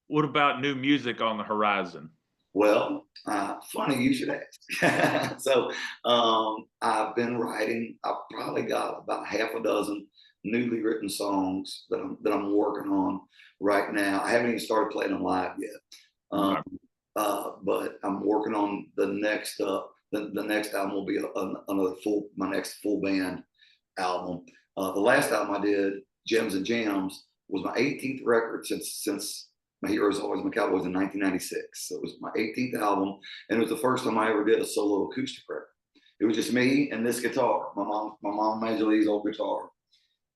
A: what about new music on the horizon?
B: Well, funny you should ask. So I've been writing. I've probably got about half a dozen newly written songs that I'm working on right now. I haven't even started playing them live yet, but I'm working on the next. The next album will be my next full band album. The last album I did, Gems and Jams, was my 18th record since My Heroes Always My Cowboys in 1996. So it was my 18th album, and it was the first time I ever did a solo acoustic record. It was just me and this guitar, my mom Angelique's old guitar,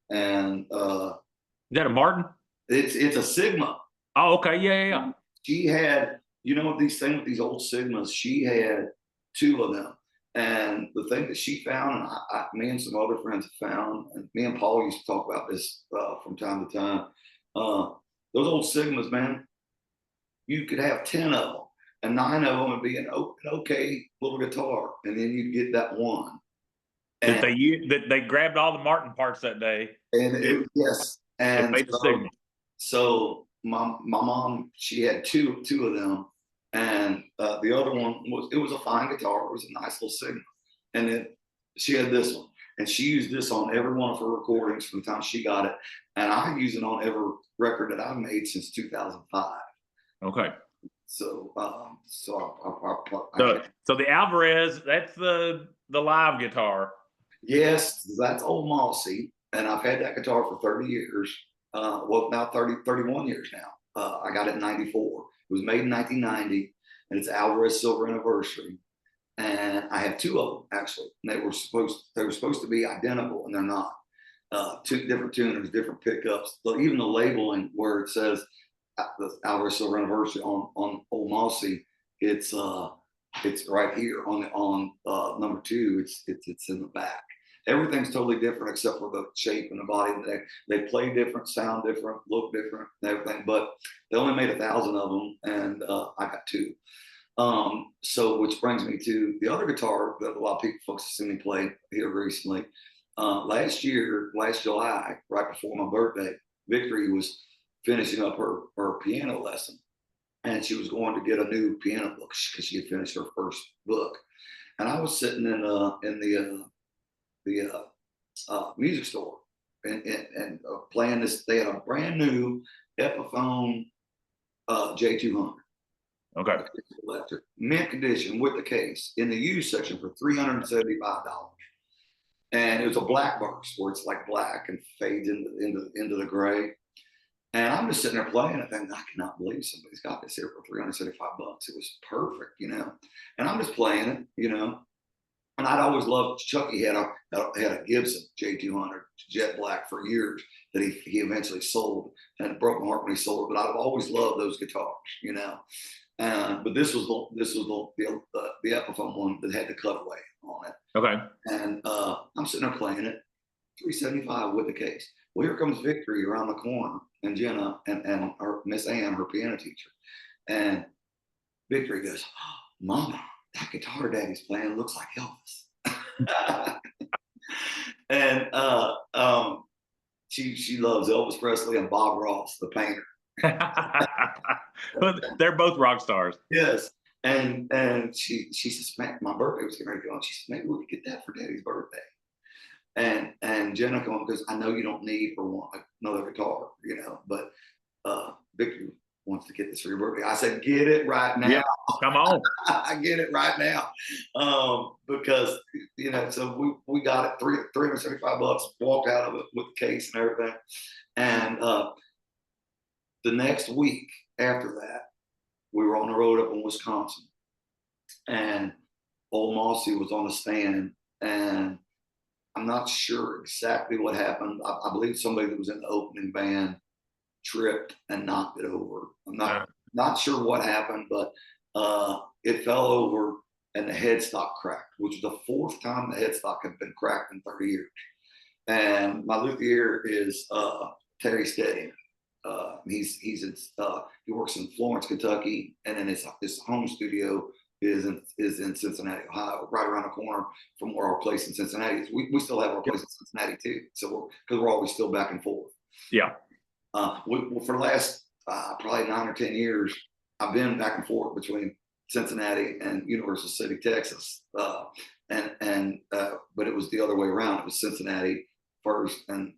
B: and
A: is that a Martin?
B: It's a Sigma.
A: Oh, okay, yeah.
B: She had, these things with these old Sigmas. She had 2 of them, and the thing that she found, and me and some other friends have found, and me and Paul used to talk about this from time to time. Those old Sigmas, man, you could have 10 of them, and 9 of them would be an okay little guitar, and then you'd get that one.
A: And that they grabbed all the Martin parts that day.
B: And yes, and
A: made the signal.
B: So my mom, she had two of them, and the other one was a fine guitar. It was a nice little Sigma, and then she had this one, and she used this on every one of her recordings from the time she got it, and I use it on every record that I've made since 2005.
A: Okay.
B: So
A: so the Alvarez, that's the live guitar.
B: Yes, that's old Mossy, and I've had that guitar for 30 years. Well, now 31 years now. I got it in 94. It was made in 1990, and it's Alvarez Silver Anniversary. And I have 2 of them, actually. And they were supposed to be identical, and they're not. 2 different tuners, different pickups. Even the labeling where it says the Alvarez Silver Anniversary on Old Mossy, it's right here on number 2. It's in the back. Everything's totally different except for the shape and the body. They play different, sound different, look different, and everything. But they only made 1,000 of them, and I got 2. So which brings me to the other guitar that a lot of folks have seen me play here recently. Last July, right before my birthday, Victory was finishing up her piano lesson, and she was going to get a new piano book because she had finished her first book. And I was sitting in the music store and playing this. They had a brand new Epiphone J200.
A: Okay.
B: Electric, mint condition with the case in the used section for $375. And it was a black burst where it's like black and fades into the gray. And I'm just sitting there playing it, thinking, I cannot believe somebody's got this here for $375. It was perfect, you know. And I'm just playing it, you know. And I'd always loved Chucky had a Gibson J200 jet black for years that he eventually sold, and it broke my heart when he sold it. But I've always loved those guitars, you know. But this was the Epiphone one that had the cutaway on it.
A: Okay.
B: And I'm sitting there playing it, $375 with the case. Well, here comes Victory around the corner, and Jenna and her Miss Ann, her piano teacher, and Victory goes, oh, "Mama, that guitar Daddy's playing looks like Elvis." And she loves Elvis Presley and Bob Ross, the painter.
A: They're both rock stars.
B: Yes. And she says, "Man, my birthday was getting ready to go." And she said, "Maybe we could get that for Daddy's birthday." And Jenna goes, "I know you don't need or want another guitar, you know, but Victor wants to get this for your birthday." I said, "Get it right now."
A: Yeah, come on.
B: I get it right now. Because, you know, so we got it, $375, walked out of it with the case and everything. And the next week after that, we were on the road up in Wisconsin, and old Mossy was on the stand, and I'm not sure exactly what happened. I believe somebody that was in the opening band tripped and knocked it over. I'm not sure what happened, but it fell over and the headstock cracked, which was the fourth time the headstock had been cracked in 30 years. And my luthier is Terry Steady. He works in Florence, Kentucky, and then his home studio is in Cincinnati, Ohio, right around the corner from where our place in Cincinnati is. We still have our place in Cincinnati too, so because we're always still back and forth.
A: Yeah.
B: For the last probably 9 or 10 years, I've been back and forth between Cincinnati and Universal City, Texas, but it was the other way around. It was Cincinnati first and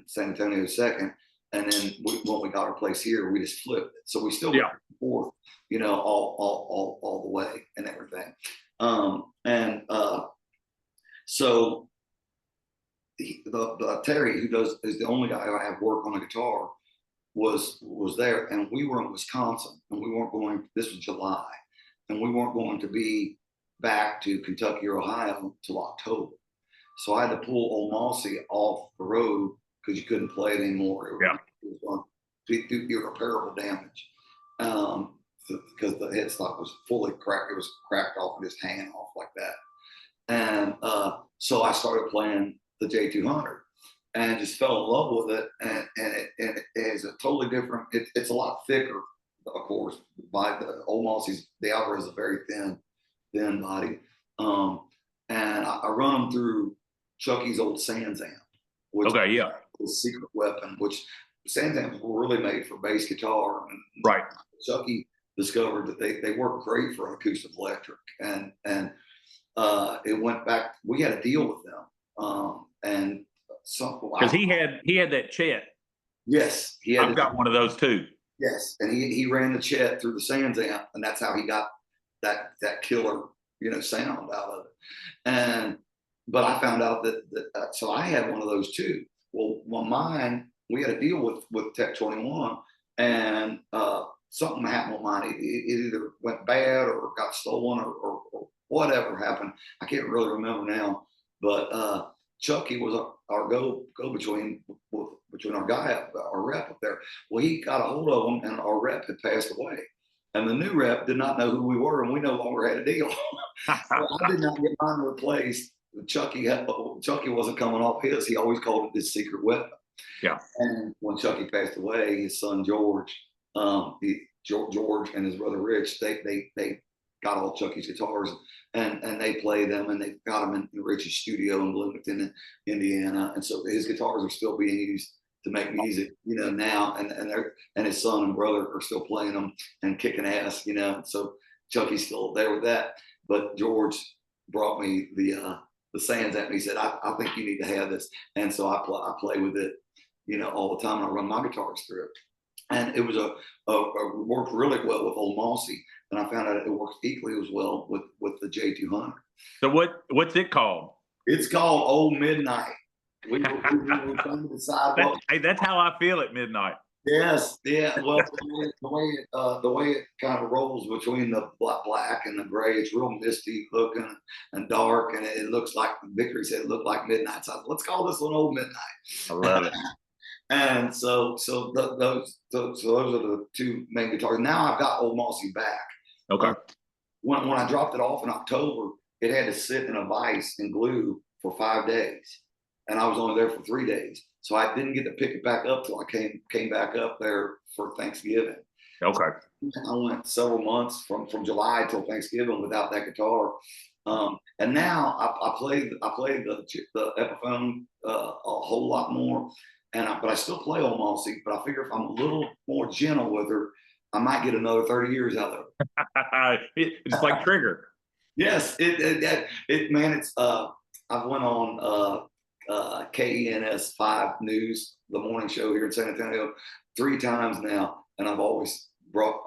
B: San Antonio second. And then when we got our place here, we just flipped it. So we still went back and forth, you know, all the way and everything. So the Terry, who is the only guy I have work on a guitar, was there, and we were in Wisconsin, and we weren't going. This was July, and we weren't going to be back to Kentucky or Ohio till October. So I had to pull old Mossy off the road because you couldn't play it anymore. It was going to do irreparable damage because the headstock was fully cracked. It was cracked off and just hanging off like that. And so I started playing the J200 and just fell in love with it. And it is a totally different. It's a lot thicker, of course. By the old Mossy's, the Alvarez is a very thin body. And I run them through Chucky's old Sans amp, which was secret weapon, which Sans amps were really made for bass guitar. And
A: right.
B: Chucky discovered that they work great for acoustic electric, and it went back. We had a deal with them, and
A: because he had that Chet.
B: Yes, he had.
A: I've got one of those too.
B: Yes, and he ran the Chet through the Sans amp, and that's how he got that killer, you know, sound out of it. But I found out that so I had one of those too. Well, mine, we had a deal with Tech 21, and something happened with mine. It either went bad or got stolen or whatever happened. I can't really remember now. But Chucky was our go between our guy, our rep up there. Well, he got a hold of him, and our rep had passed away. And the new rep did not know who we were, and we no longer had a deal. So I did not get mine replaced. Chucky wasn't coming off his. He always called it his secret weapon.
A: Yeah.
B: And when Chucky passed away, his son George and his brother Rich, they got all Chucky's guitars, and they play them, and they've got them in Richie's studio in Bloomington, Indiana, and so his guitars are still being used to make music, now, and his son and brother are still playing them and kicking ass, So Chucky's still there with that, but George brought me the Sands at me. He said, I think you need to have this, and so I play with it, all the time. And I run my guitars through it, and it was worked really well with Old Mossy, and I found out it works equally as well with the J200.
A: So what's it called?
B: It's called Old Midnight. We were trying to decide what.
A: Hey, that's how I feel at midnight.
B: Yes, yeah. Well, the way it kind of rolls between the black and the gray, it's real misty looking and dark, and it looks like Victory said it looked like midnight. So I said, let's call this one Old Midnight.
A: I love it.
B: And so those are the two main guitars. Now I've got Old Mossy back.
A: Okay.
B: When I dropped it off in October, it had to sit in a vise and glue for 5 days, and I was only there for 3 days. So I didn't get to pick it back up till I came back up there for Thanksgiving.
A: Okay.
B: I went several months from July till Thanksgiving without that guitar. And now I play the Epiphone a whole lot more, but I still play Old Mossy. But I figure if I'm a little more gentle with her, I might get another 30 years out of her.
A: It's like Trigger.
B: Yes, man. I went on KENS 5 News, the morning show here in San Antonio, 3 times now, and I've always brought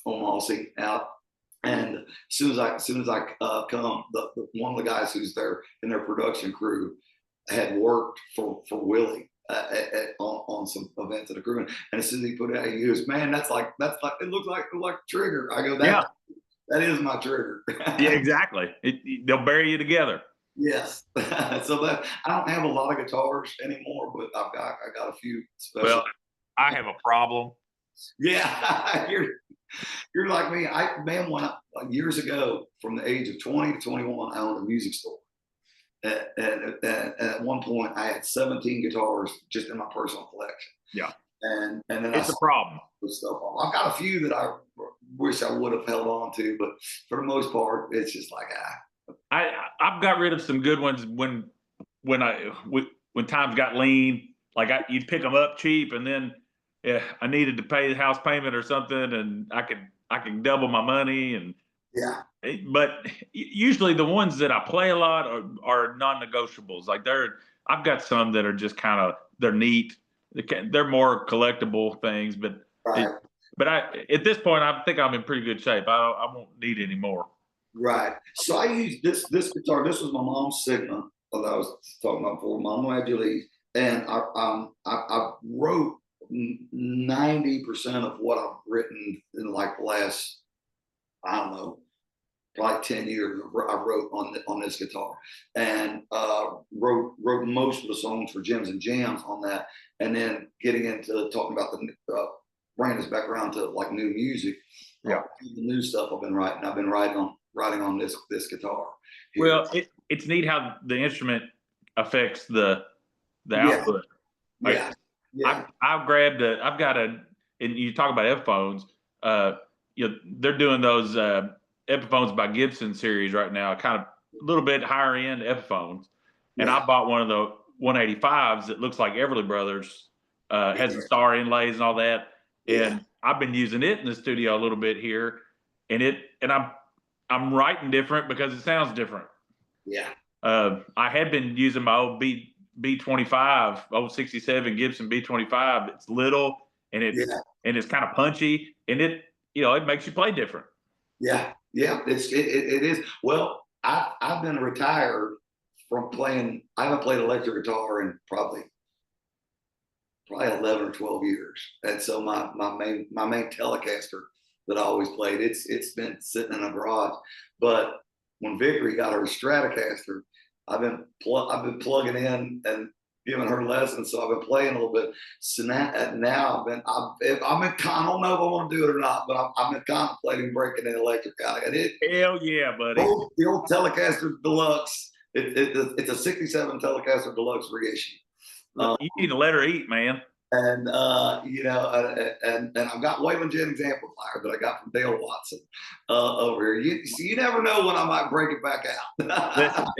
B: Old Mossy out. And as soon as I come, one of the guys who's there in their production crew had worked for Willie on some events at the crew, and as soon as he put it out, he goes, "Man, that's like it looks like Trigger." I go, that is my Trigger."
A: Yeah, exactly. They'll bury you together.
B: Yes. So that I don't have a lot of guitars anymore, but I got a few special.
A: Well, I have a problem.
B: Yeah, you're like me. Years ago, from the age of 20 to 21, I owned a music store. And at one point, I had 17 guitars just in my personal collection.
A: Yeah.
B: And then
A: it's a problem.
B: Stuff off. I've got a few that I wish I would have held on to, but for the most part, it's just like
A: I've got rid of some good ones when times got lean. Like you'd pick them up cheap, and then I needed to pay the house payment or something, and I could double my money. And but usually the ones that I play a lot are non-negotiables. Like I've got some that are just they're neat. They're more collectible things, but at this point, I think I'm in pretty good shape. I won't need any more.
B: Right. So I used this guitar. This was my mom's Sigma that I was talking about before. Mom had Julie, and I wrote 90% of what I've written in like the last, I don't know, probably 10 years. I wrote on this guitar, and wrote most of the songs for Gems and Jams on that, and then getting into talking about bringing us back around to like new music. The new stuff I've been writing. I've been writing on this guitar.
A: Well, it's neat how the instrument affects the output. Like, I've got and you talk about Epiphones. They're doing those Epiphones by Gibson series right now, kind of a little bit higher end Epiphones. And I bought one of the 185s that looks like Everly Brothers, has the star inlays and all that. And I've been using it in the studio a little bit here, and I'm writing different because it sounds different. Yeah. I had been using my old B25, old 67 Gibson B25. It's little and it's kind of punchy, and it makes you play different. Yeah. It is. Well, I've been retired from playing. I haven't played electric guitar in probably 11 or 12 years. And so my main Telecaster that I always played, it's been sitting in a garage. But when Victory got her Stratocaster, I've been plugging in and giving her lessons. So I've been playing a little bit. So now I don't know if I want to do it or not, but I've been contemplating breaking an electric out. Hell yeah, buddy. The old Telecaster Deluxe. It's a 67 Telecaster Deluxe reissue. You need to let her eat, man.
B: And you know, and I've got Waylon Jennings amplifier that I got from Dale Watson over here. You never know when I might break it back
A: Listen,
B: out.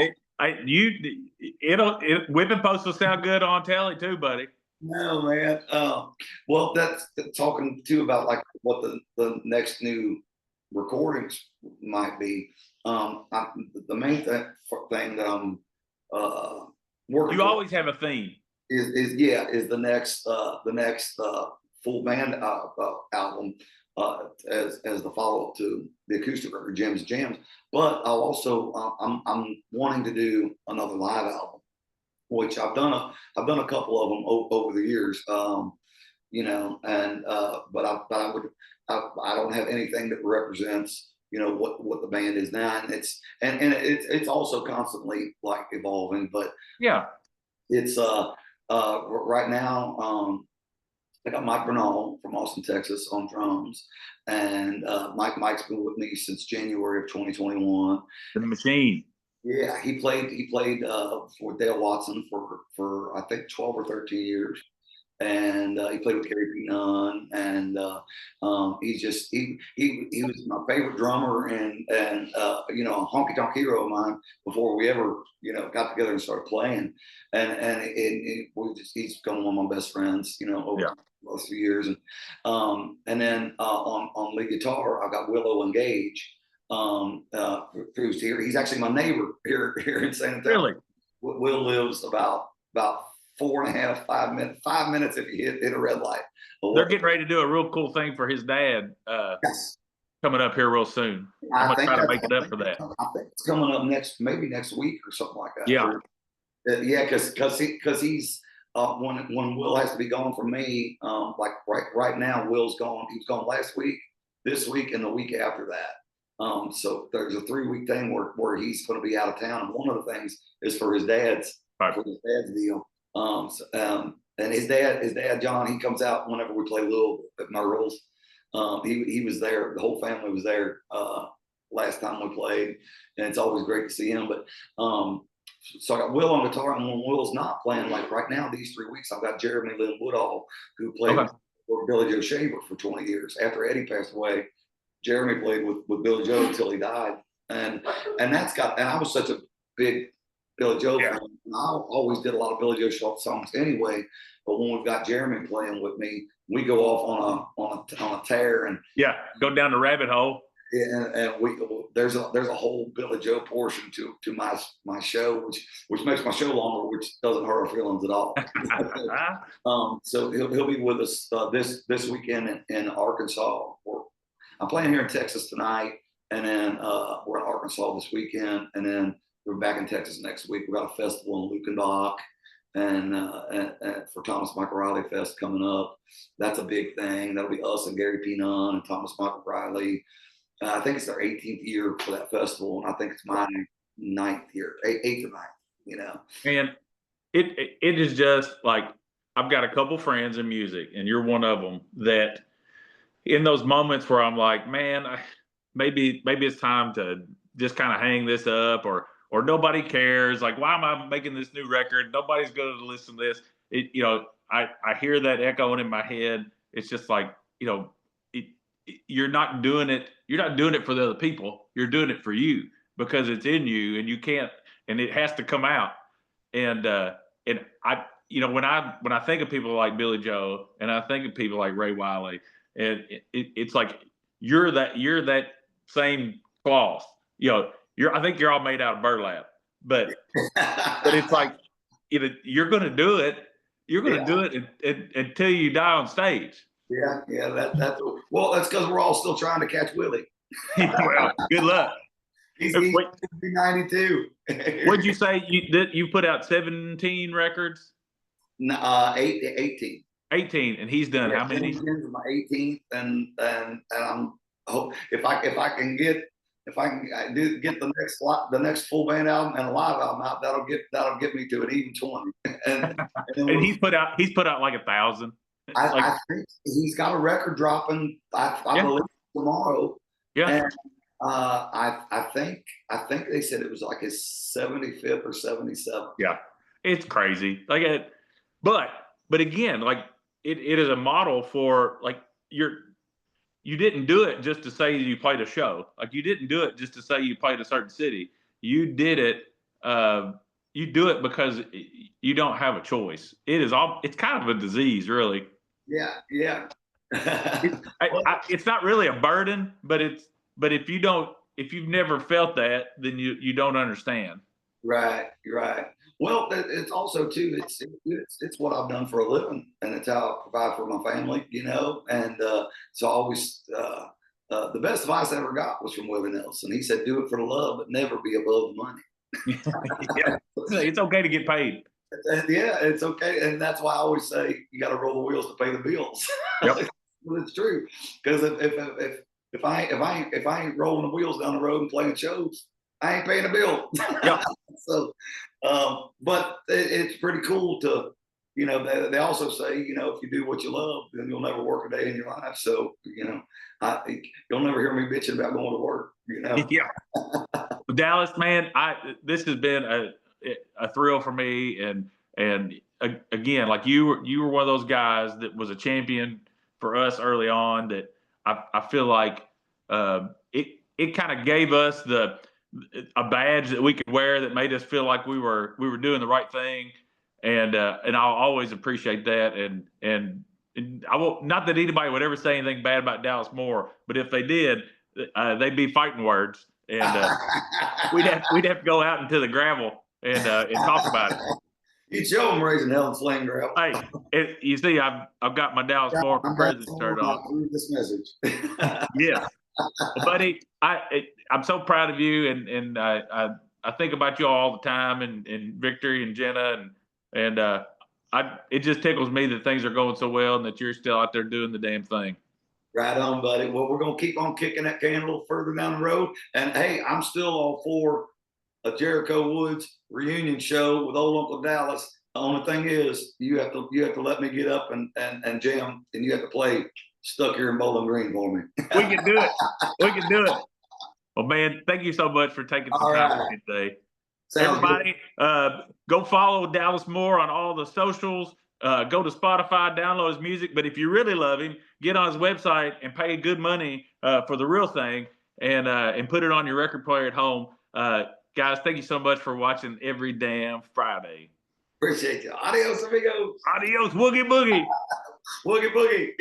A: whipping post will sound good on telly too, buddy.
B: No, man. Well, that's talking too about like what the next new recordings might be. The main thing that I'm working
A: You
B: towards
A: always have a theme.
B: is the next full band album as the follow up to the acoustic record Gems Jams. But I'll also I'm wanting to do another live album, which I've done a couple of them over the years. You know, and but I don't have anything that represents, you know, what the band is now, and it's also constantly like evolving. But
A: Yeah.
B: it's right now. I got Mike Bernal from Austin, Texas, on drums, and Mike's been with me since January of 2021.
A: The machine.
B: Yeah, he played for Dale Watson for I think 12 or 13 years, and he played with Gary P. Nunn, and he's just he was my favorite drummer, and you know, a honky tonk hero of mine before we ever, you know, got together and started playing, he's become one of my best friends, you know, over the last few years, and then on lead guitar I got Willow Engage, who's here. He's actually my neighbor here in San Antonio.
A: Really?
B: Will lives about 4.5, 5 minutes if you hit a red light.
A: They're getting ready to do a real cool thing for his dad
B: Yes.
A: coming up here real soon. I'm gonna try to make it up for that.
B: I think it's coming up maybe next week or something like that.
A: Yeah.
B: Yeah, because he's when Will has to be gone from me, like right now, Will's gone. He was gone last week, this week, and the week after that. So there's a 3-week thing where he's going to be out of town, and one of the things is for his dad's deal. And his dad John, he comes out whenever we play Louisville at Merle's. He was there. The whole family was there last time we played, and it's always great to see him. But so I got Will on guitar, and when Will's not playing, like right now, these 3 weeks, I've got Jeremy Lynn Woodall, who played with Billy Joe Shaver for 20 years. After Eddie passed away, Jeremy played with Billy Joe until he died, and I was such a big Billy Joe fan. And I always did a lot of Billy Joe short songs anyway. But when we've got Jeremy playing with me, we go off on a tear, and
A: go down the rabbit hole.
B: And there's a whole Billy Joe portion to my show, which makes my show longer, which doesn't hurt our feelings at all. So he'll be with us this weekend in Arkansas. I'm playing here in Texas tonight, and then we're in Arkansas this weekend, and then we're back in Texas next week. We got a festival in Lukenbach, and for Thomas Michael Riley Fest coming up. That's a big thing. That'll be us and Gary P. Nunn and Thomas Michael Riley. I think it's their 18th year for that festival, and I think it's my 9th year, 8th or 9th. You know,
A: and it is just like, I've got a couple friends in music, and you're one of them, that in those moments where I'm like, man, maybe it's time to just kind of hang this up, or nobody cares. Like, why am I making this new record? Nobody's going to listen to this. You know, I hear that echoing in my head. It's just like, you know, you're not doing it. You're not doing it for the other people. You're doing it for you, because it's in you, and you can't, and it has to come out. And I, you know, when I think of people like Billy Joe, and I think of people like Ray Wiley, and it's like you're that same cloth. You know, I think you're all made out of burlap, but it's like, you know, you're going to do it. You're going to do it until you die on stage.
B: Yeah, that's well, that's because we're all still trying to catch Willie.
A: Well, good luck.
B: He's 92.
A: What'd you say? You put out 17 records?
B: 18.
A: 18, and he's done how many?
B: My 18th, and I'm hope if I can get the next full band album and a live album out, that'll get me to an even 20.
A: And he's put out like 1,000.
B: I think he's got a record dropping. I believe tomorrow. Yeah. And I think they said it was like his 75th or 77th.
A: Yeah, it's crazy. Like but again, like it is a model for like you didn't do it just to say you played a show. Like you didn't do it just to say you played a certain city. You did it. Uh, you do it because you don't have a choice. It's kind of a disease, really.
B: Yeah, yeah.
A: It's not really a burden, but if you've never felt that, then you don't understand.
B: Right, right. Well, it's also too. It's what I've done for a living, and it's how I provide for my family. And so I always the best advice I ever got was from Willie Nelson. He said, "Do it for the love, but never be above the money."
A: Yeah, it's okay to get paid.
B: Yeah, it's okay, and that's why I always say you got to roll the wheels to pay the bills.
A: Yep.
B: Well, it's true, because if I ain't rolling the wheels down the road and playing shows, I ain't paying a bill.
A: Yep.
B: So, but it's pretty cool to, they also say, if you do what you love, then you'll never work a day in your life. So, you'll never hear me bitching about going to work.
A: Yeah. Dallas, man, this has been a thrill for me, and again, like you were one of those guys that was a champion for us early on. That I feel like it kind of gave us a badge that we could wear that made us feel like we were doing the right thing, and I'll always appreciate that. And I won't, not that anybody would ever say anything bad about Dallas Moore, but if they did, they'd be fighting words, and we'd have to go out into the gravel and talk about it.
B: You show them raising hell and sling gravel.
A: Hey, you see, I've got my Dallas Moore for President shirt on.
B: Read this message.
A: Yes, well, buddy, I'm so proud of you, and I think about you all the time, and Victory and Jenna, and it just tickles me that things are going so well, and that you're still out there doing the damn thing.
B: Right on, buddy. Well, we're gonna keep on kicking that can a little further down the road. And hey, I'm still all for a Jericho Woods reunion show with old Uncle Dallas. The only thing is, you have to let me get up and jam, and you have to play "Stuck Here in Bowling Green" for me.
A: We can do it. We can do it. Well, man, thank you so much for taking some time with me today.
B: Sounds
A: everybody, go follow Dallas Moore on all the socials. Go to Spotify, download his music. But if you really love him, get on his website and pay good money for the real thing, and put it on your record player at home. Guys, thank you so much for watching every damn Friday.
B: Appreciate you. Adios, amigos.
A: Adios, woogie boogie.
B: Woogie boogie.